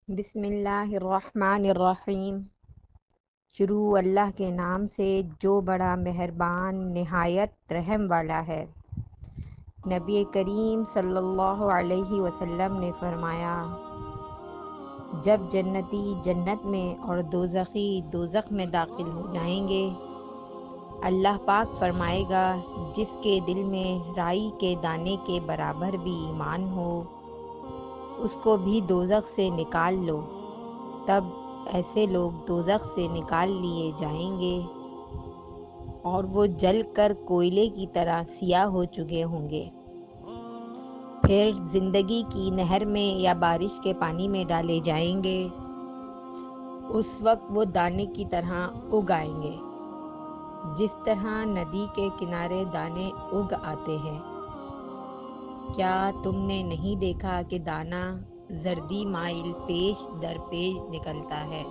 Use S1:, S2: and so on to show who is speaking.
S1: بسم اللہ الرحمن الرحیم۔ شروع اللہ کے نام سے جو بڑا مہربان نہایت رحم والا ہے۔ نبی کریم صلی اللہ علیہ وسلم نے فرمایا، جب جنتی جنت میں اور دوزخی دوزخ میں داخل ہو جائیں گے، اللہ پاک فرمائے گا جس کے دل میں رائی کے دانے کے برابر بھی ایمان ہو اس کو بھی دوزخ سے نکال لو۔ تب ایسے لوگ دوزخ سے نکال لیے جائیں گے اور وہ جل کر کوئلے کی طرح سیاہ ہو چکے ہوں گے۔ پھر زندگی کی نہر میں یا بارش کے پانی میں ڈالے جائیں گے۔ اس وقت وہ دانے کی طرح اگ آئیں گے، جس طرح ندی کے کنارے دانے اگ آتے ہیں۔ کیا تم نے نہیں دیکھا کہ دانہ زردی مائل پیش در پیش نکلتا ہے؟